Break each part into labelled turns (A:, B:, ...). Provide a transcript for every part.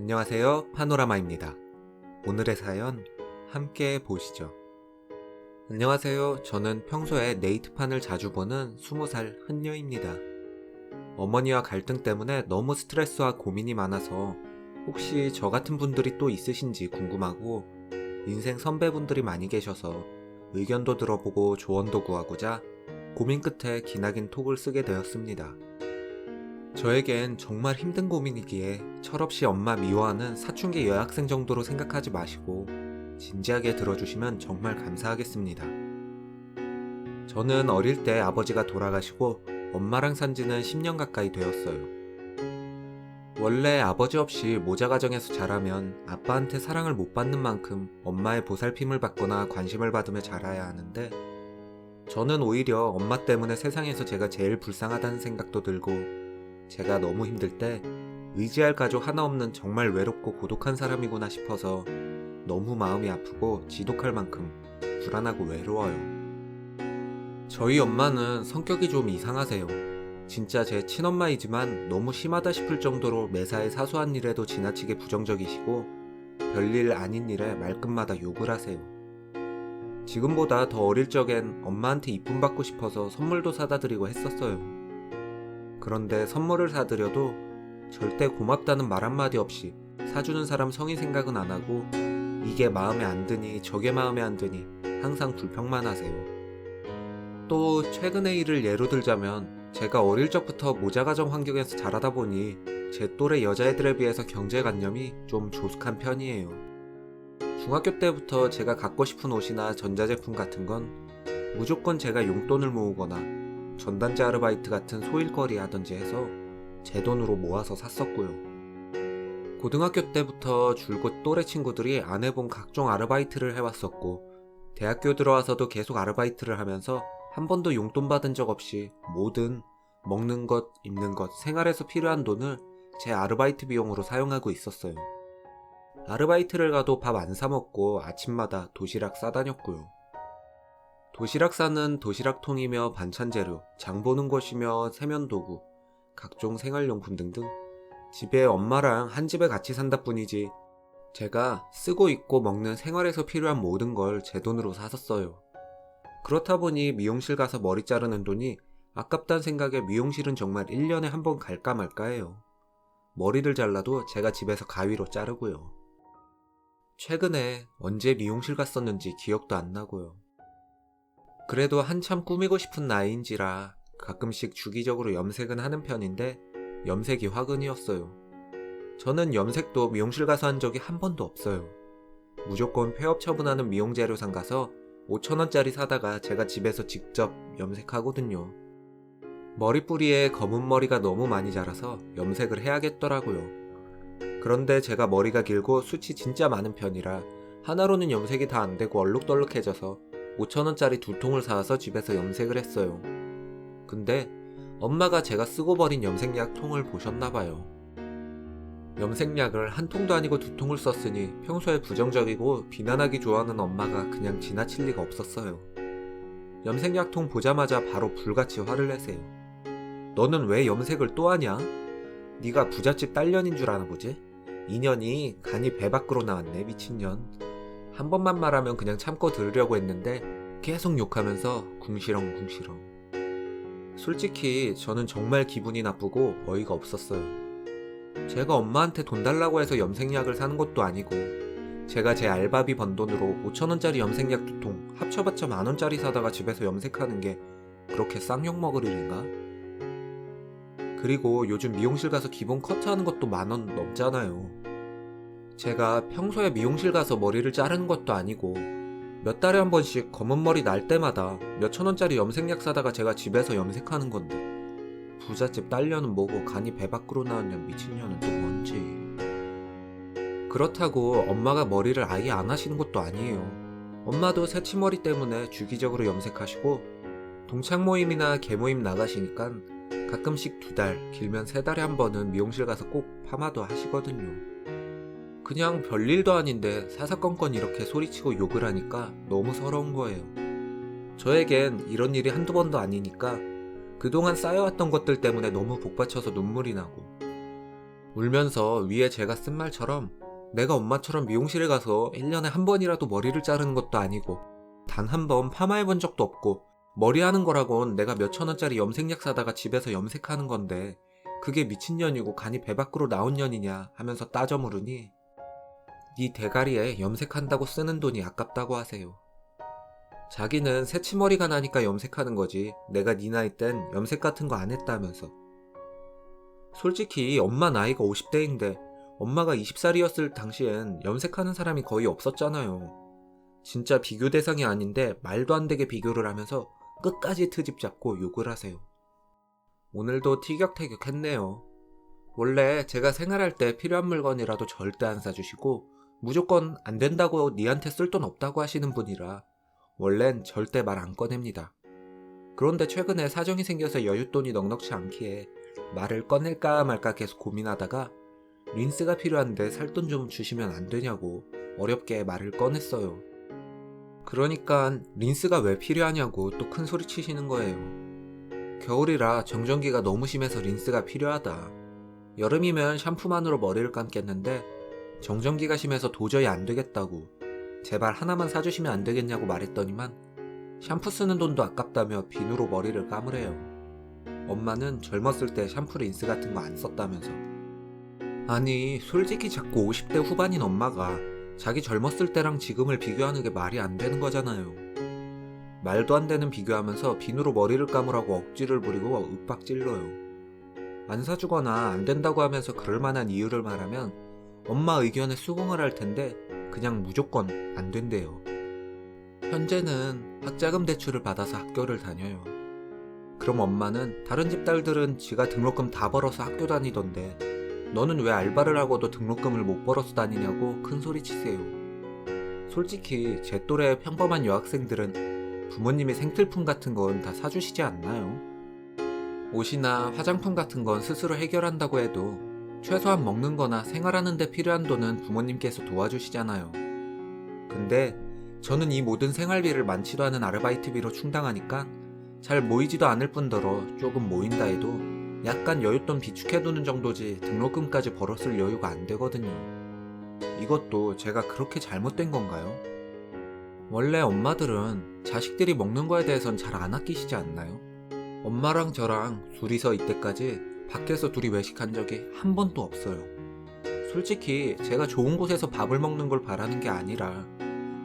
A: 안녕하세요, 파노라마입니다. 오늘의 사연 함께 보시죠. 안녕하세요. 저는 평소에 네이트판을 자주 보는 20살 흔녀입니다. 어머니와 갈등 때문에 너무 스트레스와 고민이 많아서 혹시 저 같은 분들이 또 있으신지 궁금하고, 인생 선배분들이 많이 계셔서 의견도 들어보고 조언도 구하고자 고민 끝에 기나긴 톡을 쓰게 되었습니다. 저에겐 정말 힘든 고민이기에 철없이 엄마 미워하는 사춘기 여학생 정도로 생각하지 마시고 진지하게 들어주시면 정말 감사하겠습니다. 저는 어릴 때 아버지가 돌아가시고 엄마랑 산 지는 10년 가까이 되었어요. 원래 아버지 없이 모자 가정에서 자라면 아빠한테 사랑을 못 받는 만큼 엄마의 보살핌을 받거나 관심을 받으며 자라야 하는데, 저는 오히려 엄마 때문에 세상에서 제가 제일 불쌍하다는 생각도 들고, 제가 너무 힘들 때 의지할 가족 하나 없는 정말 외롭고 고독한 사람이구나 싶어서 너무 마음이 아프고 지독할 만큼 불안하고 외로워요. 저희 엄마는 성격이 좀 이상하세요. 진짜 제 친엄마이지만 너무 심하다 싶을 정도로 매사에 사소한 일에도 지나치게 부정적이시고 별일 아닌 일에 말끝마다 욕을 하세요. 지금보다 더 어릴 적엔 엄마한테 이쁨 받고 싶어서 선물도 사다 드리고 했었어요. 그런데 선물을 사드려도 절대 고맙다는 말 한마디 없이 사주는 사람 성의 생각은 안 하고, 이게 마음에 안 드니 저게 마음에 안 드니 항상 불평만 하세요. 또 최근의 일을 예로 들자면, 제가 어릴 적부터 모자가정 환경에서 자라다 보니 제 또래 여자애들에 비해서 경제관념이 좀 조숙한 편이에요. 중학교 때부터 제가 갖고 싶은 옷이나 전자제품 같은 건 무조건 제가 용돈을 모으거나 전단지 아르바이트 같은 소일거리 하던지 해서 제 돈으로 모아서 샀었고요. 고등학교 때부터 줄곧 또래 친구들이 안 해본 각종 아르바이트를 해왔었고, 대학교 들어와서도 계속 아르바이트를 하면서 한 번도 용돈 받은 적 없이 뭐든 먹는 것, 입는 것, 생활에서 필요한 돈을 제 아르바이트 비용으로 사용하고 있었어요. 아르바이트를 가도 밥 안 사 먹고 아침마다 도시락 싸다녔고요. 도시락 싸는 도시락통이며 반찬재료, 장 보는 곳이며 세면도구, 각종 생활용품 등등 집에 엄마랑 한 집에 같이 산다 뿐이지 제가 쓰고 입고 먹는 생활에서 필요한 모든 걸 제 돈으로 샀었어요. 그렇다 보니 미용실 가서 머리 자르는 돈이 아깝다는 생각에 미용실은 정말 1년에 한 번 갈까 말까 해요. 머리를 잘라도 제가 집에서 가위로 자르고요. 최근에 언제 미용실 갔었는지 기억도 안 나고요. 그래도 한참 꾸미고 싶은 나이인지라 가끔씩 주기적으로 염색은 하는 편인데, 염색이 화근이었어요. 저는 염색도 미용실 가서 한 적이 한 번도 없어요. 무조건 폐업 처분하는 미용재료상 가서 5,000원짜리 사다가 제가 집에서 직접 염색하거든요. 머리뿌리에 검은 머리가 너무 많이 자라서 염색을 해야겠더라고요. 그런데 제가 머리가 길고 숱이 진짜 많은 편이라 하나로는 염색이 다 안 되고 얼룩덜룩해져서 5,000원짜리 2통을 사와서 집에서 염색을 했어요. 근데 엄마가 제가 쓰고 버린 염색약 통을 보셨나봐요. 염색약을 한 통도 아니고 2통을 썼으니 평소에 부정적이고 비난하기 좋아하는 엄마가 그냥 지나칠 리가 없었어요. 염색약통 보자마자 바로 불같이 화를 내세요. 너는 왜 염색을 또 하냐? 네가 부잣집 딸년인 줄 아나 보지? 이년이 간이 배 밖으로 나왔네, 미친년. 한 번만 말하면 그냥 참고 들으려고 했는데 계속 욕하면서 궁시렁궁시렁. 솔직히 저는 정말 기분이 나쁘고 어이가 없었어요. 제가 엄마한테 돈 달라고 해서 염색약을 사는 것도 아니고, 제가 제 알바비 번 돈으로 5,000원짜리 염색약 2통 합쳐봤자 만원짜리 사다가 집에서 염색하는 게 그렇게 쌍욕 먹을 일인가? 그리고 요즘 미용실 가서 기본 커트하는 것도 10,000원 넘잖아요. 제가 평소에 미용실 가서 머리를 자르는 것도 아니고 몇 달에 한 번씩 검은 머리 날 때마다 몇천 원짜리 염색약 사다가 제가 집에서 염색하는 건데, 부잣집 딸년은 뭐고 간이 배 밖으로 나왔냐 미친년은 또 뭔지. 그렇다고 엄마가 머리를 아예 안 하시는 것도 아니에요. 엄마도 새치머리 때문에 주기적으로 염색하시고, 동창 모임이나 개모임 나가시니까 가끔씩 2달, 길면 3달에 한 번은 미용실 가서 꼭 파마도 하시거든요. 그냥 별일도 아닌데 사사건건 이렇게 소리치고 욕을 하니까 너무 서러운 거예요. 저에겐 이런 일이 한두 번도 아니니까 그동안 쌓여왔던 것들 때문에 너무 복받쳐서 눈물이 나고, 울면서 위에 제가 쓴 말처럼 내가 엄마처럼 미용실에 가서 1년에 한 번이라도 머리를 자르는 것도 아니고 단 한 번 파마해본 적도 없고 머리 하는 거라곤 내가 몇천 원짜리 염색약 사다가 집에서 염색하는 건데 그게 미친년이고 간이 배 밖으로 나온 년이냐 하면서 따져 물으니 네 대가리에 염색한다고 쓰는 돈이 아깝다고 하세요. 자기는 새치머리가 나니까 염색하는 거지 내가 네 나이 땐 염색 같은 거 안 했다면서. 솔직히 엄마 나이가 50대인데 엄마가 20살이었을 당시엔 염색하는 사람이 거의 없었잖아요. 진짜 비교 대상이 아닌데 말도 안 되게 비교를 하면서 끝까지 트집 잡고 욕을 하세요. 오늘도 티격태격 했네요. 원래 제가 생활할 때 필요한 물건이라도 절대 안 사주시고 무조건 안 된다고 니한테 쓸 돈 없다고 하시는 분이라 원래는 절대 말 안 꺼냅니다. 그런데 최근에 사정이 생겨서 여윳돈이 넉넉치 않기에 말을 꺼낼까 말까 계속 고민하다가 린스가 필요한데 살 돈 좀 주시면 안 되냐고 어렵게 말을 꺼냈어요. 그러니까 린스가 왜 필요하냐고 또 큰 소리 치시는 거예요. 겨울이라 정전기가 너무 심해서 린스가 필요하다. 여름이면 샴푸만으로 머리를 감겠는데 정전기가 심해서 도저히 안 되겠다고 제발 하나만 사주시면 안 되겠냐고 말했더니만 샴푸 쓰는 돈도 아깝다며 비누로 머리를 감으래요. 엄마는 젊었을 때 샴푸 린스 같은 거 안 썼다면서. 아니 솔직히 자꾸 50대 후반인 엄마가 자기 젊었을 때랑 지금을 비교하는 게 말이 안 되는 거잖아요. 말도 안 되는 비교하면서 비누로 머리를 감으라고 억지를 부리고 윽박 질러요. 안 사주거나 안 된다고 하면서 그럴 만한 이유를 말하면 엄마 의견에 수긍을 할 텐데 그냥 무조건 안 된대요. 현재는 학자금 대출을 받아서 학교를 다녀요. 그럼 엄마는 다른 집 딸들은 지가 등록금 다 벌어서 학교 다니던데 너는 왜 알바를 하고도 등록금을 못 벌어서 다니냐고 큰소리 치세요. 솔직히 제 또래 평범한 여학생들은 부모님이 생필품 같은 건 다 사주시지 않나요? 옷이나 화장품 같은 건 스스로 해결한다고 해도 최소한 먹는 거나 생활하는 데 필요한 돈은 부모님께서 도와주시잖아요. 근데 저는 이 모든 생활비를 많지도 않은 아르바이트비로 충당하니까 잘 모이지도 않을 뿐더러 조금 모인다 해도 약간 여윳돈 비축해두는 정도지 등록금까지 벌었을 여유가 안 되거든요. 이것도 제가 그렇게 잘못된 건가요? 원래 엄마들은 자식들이 먹는 거에 대해선 잘 안 아끼시지 않나요? 엄마랑 저랑 둘이서 이때까지 밖에서 둘이 외식한 적이 한 번도 없어요. 솔직히 제가 좋은 곳에서 밥을 먹는 걸 바라는 게 아니라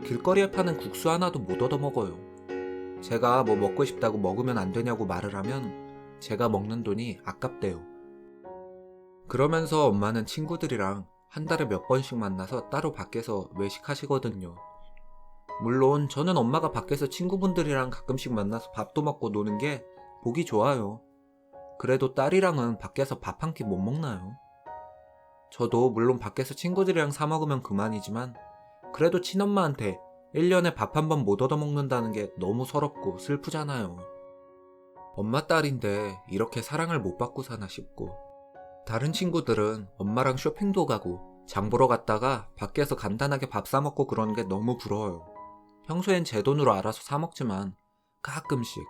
A: 길거리에 파는 국수 하나도 못 얻어먹어요. 제가 뭐 먹고 싶다고 먹으면 안 되냐고 말을 하면 제가 먹는 돈이 아깝대요. 그러면서 엄마는 친구들이랑 한 달에 몇 번씩 만나서 따로 밖에서 외식하시거든요. 물론 저는 엄마가 밖에서 친구분들이랑 가끔씩 만나서 밥도 먹고 노는 게 보기 좋아요. 그래도 딸이랑은 밖에서 밥 한 끼 못 먹나요? 저도 물론 밖에서 친구들이랑 사 먹으면 그만이지만 그래도 친엄마한테 1년에 밥 한 번 못 얻어먹는다는 게 너무 서럽고 슬프잖아요. 엄마 딸인데 이렇게 사랑을 못 받고 사나 싶고. 다른 친구들은 엄마랑 쇼핑도 가고 장 보러 갔다가 밖에서 간단하게 밥 사 먹고 그러는 게 너무 부러워요. 평소엔 제 돈으로 알아서 사 먹지만 가끔씩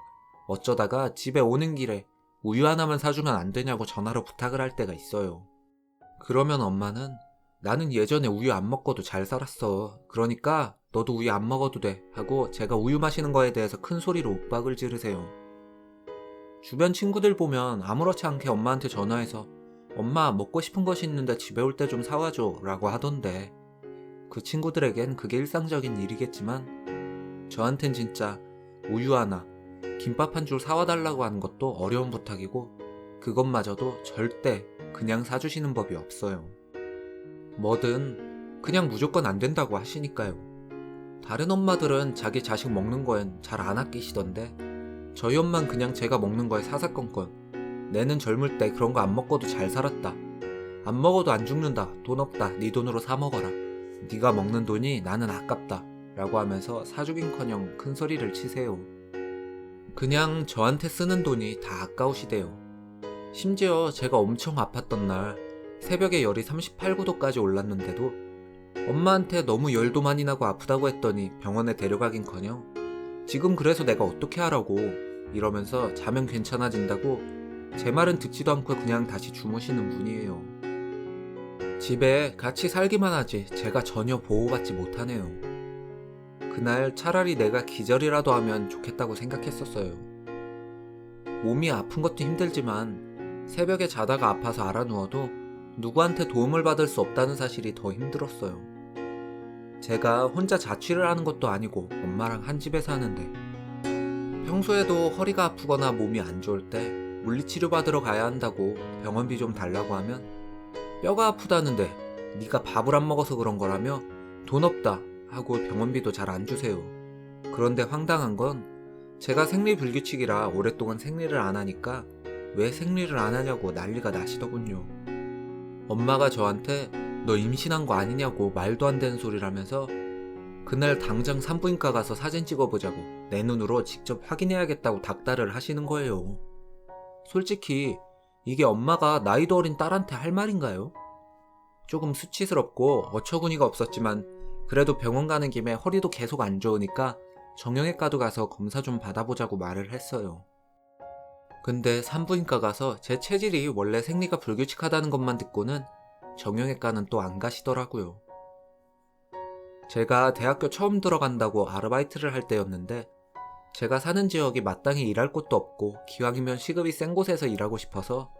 A: 어쩌다가 집에 오는 길에 우유 하나만 사주면 안 되냐고 전화로 부탁을 할 때가 있어요. 그러면 엄마는 나는 예전에 우유 안 먹고도 잘 살았어. 그러니까 너도 우유 안 먹어도 돼 하고 제가 우유 마시는 거에 대해서 큰 소리로 윽박을 지르세요. 주변 친구들 보면 아무렇지 않게 엄마한테 전화해서 엄마 먹고 싶은 것이 있는데 집에 올 때 좀 사와줘 라고 하던데 그 친구들에겐 그게 일상적인 일이겠지만 저한텐 진짜 우유 하나, 김밥 한 줄 사와달라고 하는 것도 어려운 부탁이고 그것마저도 절대 그냥 사주시는 법이 없어요. 뭐든 그냥 무조건 안 된다고 하시니까요. 다른 엄마들은 자기 자식 먹는 거엔 잘 안 아끼시던데 저희 엄만 그냥 제가 먹는 거에 사사건건 내는 젊을 때 그런 거 안 먹고도 잘 살았다. 안 먹어도 안 죽는다. 돈 없다. 네 돈으로 사 먹어라. 네가 먹는 돈이 나는 아깝다. 라고 하면서 사주긴커녕 큰 소리를 치세요. 그냥 저한테 쓰는 돈이 다 아까우시대요. 심지어 제가 엄청 아팠던 날 새벽에 열이 38, 9도까지 올랐는데도 엄마한테 너무 열도 많이 나고 아프다고 했더니 병원에 데려가긴커녕 지금 그래서 내가 어떻게 하라고 이러면서 자면 괜찮아진다고 제 말은 듣지도 않고 그냥 다시 주무시는 분이에요. 집에 같이 살기만 하지 제가 전혀 보호받지 못하네요. 그날 차라리 내가 기절이라도 하면 좋겠다고 생각했었어요. 몸이 아픈 것도 힘들지만 새벽에 자다가 아파서 알아 누워도 누구한테 도움을 받을 수 없다는 사실이 더 힘들었어요. 제가 혼자 자취를 하는 것도 아니고 엄마랑 한 집에 사는데 평소에도 허리가 아프거나 몸이 안 좋을 때 물리치료 받으러 가야 한다고 병원비 좀 달라고 하면 뼈가 아프다는데 네가 밥을 안 먹어서 그런 거라며 돈 없다 하고 병원비도 잘 안 주세요. 그런데 황당한 건 제가 생리 불규칙이라 오랫동안 생리를 안 하니까 왜 생리를 안 하냐고 난리가 나시더군요. 엄마가 저한테 너 임신한 거 아니냐고 말도 안 되는 소리를 하면서 그날 당장 산부인과 가서 사진 찍어보자고 내 눈으로 직접 확인해야겠다고 닥달을 하시는 거예요. 솔직히 이게 엄마가 나이도 어린 딸한테 할 말인가요? 조금 수치스럽고 어처구니가 없었지만 그래도 병원 가는 김에 허리도 계속 안 좋으니까 정형외과도 가서 검사 좀 받아보자고 말을 했어요. 근데 산부인과 가서 제 체질이 원래 생리가 불규칙하다는 것만 듣고는 정형외과는 또 안 가시더라고요. 제가 대학교 처음 들어간다고 아르바이트를 할 때였는데 제가 사는 지역이 마땅히 일할 곳도 없고 기왕이면 시급이 센 곳에서 일하고 싶어서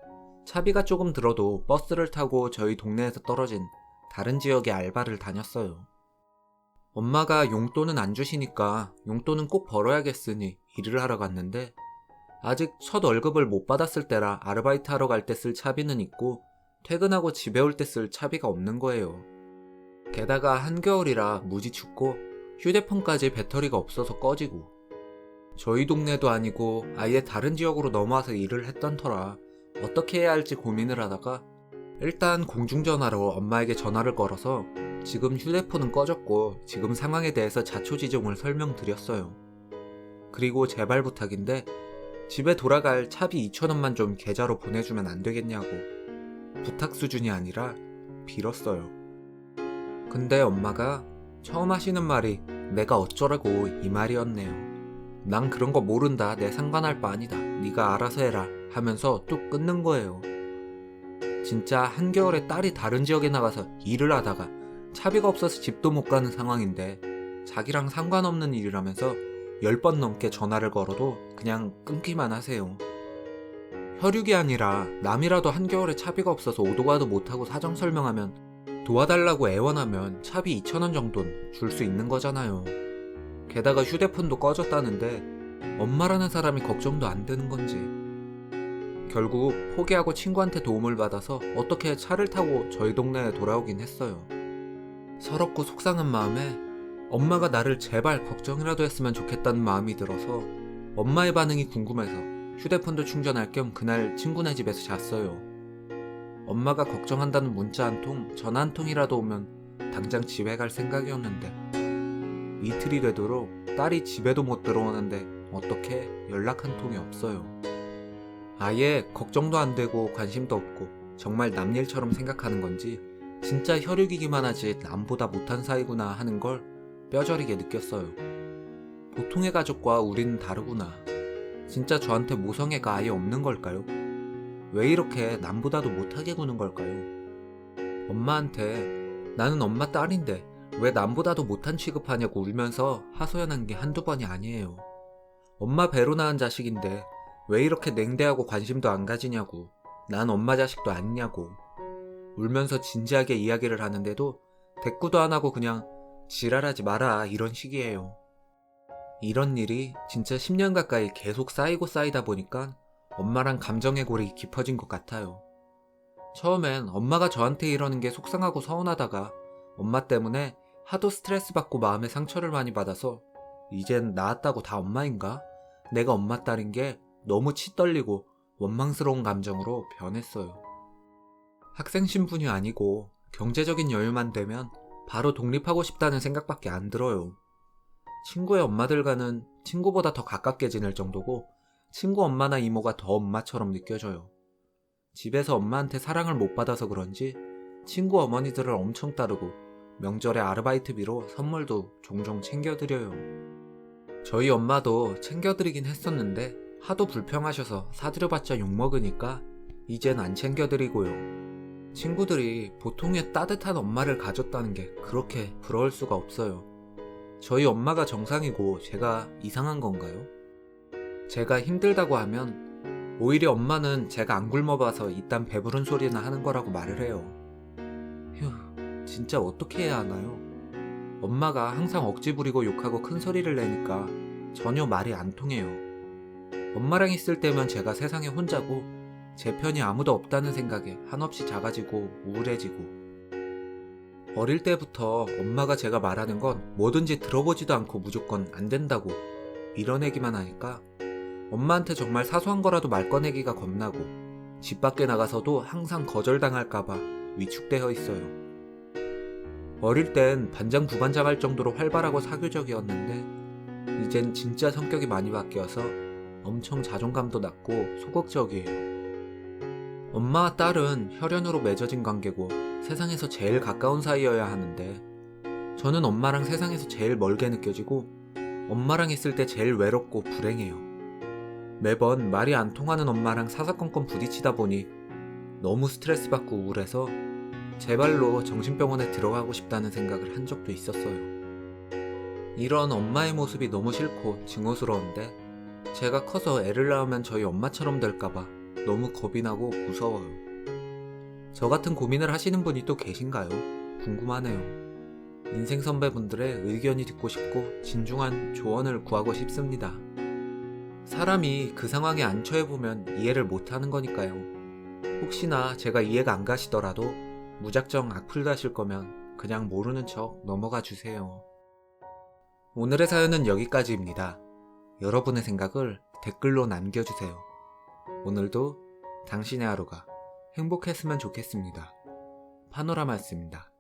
A: 차비가 조금 들어도 버스를 타고 저희 동네에서 떨어진 다른 지역의 알바를 다녔어요. 엄마가 용돈은 안 주시니까 용돈은 꼭 벌어야겠으니 일을 하러 갔는데 아직 첫 월급을 못 받았을 때라 아르바이트 하러 갈 때 쓸 차비는 있고 퇴근하고 집에 올 때 쓸 차비가 없는 거예요. 게다가 한겨울이라 무지 춥고 휴대폰까지 배터리가 없어서 꺼지고 저희 동네도 아니고 아예 다른 지역으로 넘어와서 일을 했던 터라 어떻게 해야 할지 고민을 하다가 일단 공중전화로 엄마에게 전화를 걸어서 지금 휴대폰은 꺼졌고 지금 상황에 대해서 자초지종을 설명드렸어요. 그리고 제발 부탁인데 집에 돌아갈 차비 2,000원만 좀 계좌로 보내주면 안 되겠냐고 부탁 수준이 아니라 빌었어요. 근데 엄마가 처음 하시는 말이 내가 어쩌라고 이 말이었네요. 난 그런 거 모른다. 내 상관할 바 아니다. 네가 알아서 해라 하면서 뚝 끊는 거예요. 진짜 한겨울에 딸이 다른 지역에 나가서 일을 하다가 차비가 없어서 집도 못 가는 상황인데 자기랑 상관없는 일이라면서 10번 넘게 전화를 걸어도 그냥 끊기만 하세요. 혈육이 아니라 남이라도 한겨울에 차비가 없어서 오도 가도 못하고 사정 설명하면 도와달라고 애원하면 차비 2,000원 정도는 줄 수 있는 거잖아요. 게다가 휴대폰도 꺼졌다는데 엄마라는 사람이 걱정도 안 되는 건지. 결국 포기하고 친구한테 도움을 받아서 어떻게 차를 타고 저희 동네에 돌아오긴 했어요. 서럽고 속상한 마음에 엄마가 나를 제발 걱정이라도 했으면 좋겠다는 마음이 들어서 엄마의 반응이 궁금해서 휴대폰도 충전할 겸 그날 친구네 집에서 잤어요. 엄마가 걱정한다는 문자 한 통, 전화 한 통이라도 오면 당장 집에 갈 생각이었는데 이틀이 되도록 딸이 집에도 못 들어오는데 어떻게 연락 한 통이 없어요. 아예 걱정도 안 되고 관심도 없고 정말 남 일처럼 생각하는 건지 진짜 혈육이기만 하지 남보다 못한 사이구나 하는 걸 뼈저리게 느꼈어요. 보통의 가족과 우리는 다르구나. 진짜 저한테 모성애가 아예 없는 걸까요? 왜 이렇게 남보다도 못하게 구는 걸까요? 엄마한테 나는 엄마 딸인데 왜 남보다도 못한 취급하냐고 울면서 하소연한 게 한두 번이 아니에요. 엄마 배로 낳은 자식인데 왜 이렇게 냉대하고 관심도 안 가지냐고, 난 엄마 자식도 아니냐고 울면서 진지하게 이야기를 하는데도 대꾸도 안 하고 그냥 지랄하지 마라 이런 식이에요. 이런 일이 진짜 10년 가까이 계속 쌓이고 쌓이다 보니까 엄마랑 감정의 골이 깊어진 것 같아요. 처음엔 엄마가 저한테 이러는 게 속상하고 서운하다가 엄마 때문에 하도 스트레스 받고 마음에 상처를 많이 받아서 이젠 낳았다고 다 엄마인가? 내가 엄마 딸인 게 너무 치 떨리고 원망스러운 감정으로 변했어요. 학생 신분이 아니고 경제적인 여유만 되면 바로 독립하고 싶다는 생각밖에 안 들어요. 친구의 엄마들과는 친구보다 더 가깝게 지낼 정도고 친구 엄마나 이모가 더 엄마처럼 느껴져요. 집에서 엄마한테 사랑을 못 받아서 그런지 친구 어머니들을 엄청 따르고 명절에 아르바이트비로 선물도 종종 챙겨드려요. 저희 엄마도 챙겨드리긴 했었는데 하도 불평하셔서 사드려봤자 욕먹으니까 이젠 안 챙겨드리고요. 친구들이 보통의 따뜻한 엄마를 가졌다는 게 그렇게 부러울 수가 없어요. 저희 엄마가 정상이고 제가 이상한 건가요? 제가 힘들다고 하면 오히려 엄마는 제가 안 굶어봐서 이딴 배부른 소리나 하는 거라고 말을 해요. 휴, 진짜 어떻게 해야 하나요? 엄마가 항상 억지 부리고 욕하고 큰 소리를 내니까 전혀 말이 안 통해요. 엄마랑 있을 때면 제가 세상에 혼자고 제 편이 아무도 없다는 생각에 한없이 작아지고 우울해지고, 어릴 때부터 엄마가 제가 말하는 건 뭐든지 들어보지도 않고 무조건 안 된다고 밀어내기만 하니까 엄마한테 정말 사소한 거라도 말 꺼내기가 겁나고 집 밖에 나가서도 항상 거절당할까봐 위축되어 있어요. 어릴 땐 반장 부반장 할 정도로 활발하고 사교적이었는데 이젠 진짜 성격이 많이 바뀌어서 엄청 자존감도 낮고 소극적이에요. 엄마와 딸은 혈연으로 맺어진 관계고 세상에서 제일 가까운 사이여야 하는데 저는 엄마랑 세상에서 제일 멀게 느껴지고 엄마랑 있을 때 제일 외롭고 불행해요. 매번 말이 안 통하는 엄마랑 사사건건 부딪히다 보니 너무 스트레스 받고 우울해서 제발로 정신병원에 들어가고 싶다는 생각을 한 적도 있었어요. 이런 엄마의 모습이 너무 싫고 증오스러운데 제가 커서 애를 낳으면 저희 엄마처럼 될까봐 너무 겁이 나고 무서워요. 저 같은 고민을 하시는 분이 또 계신가요? 궁금하네요. 인생 선배분들의 의견이 듣고 싶고 진중한 조언을 구하고 싶습니다. 사람이 그 상황에 안 처해보면 이해를 못하는 거니까요. 혹시나 제가 이해가 안 가시더라도 무작정 악플 다실 거면 그냥 모르는 척 넘어가 주세요. 오늘의 사연은 여기까지입니다. 여러분의 생각을 댓글로 남겨주세요. 오늘도 당신의 하루가 행복했으면 좋겠습니다. 파노라마였습니다.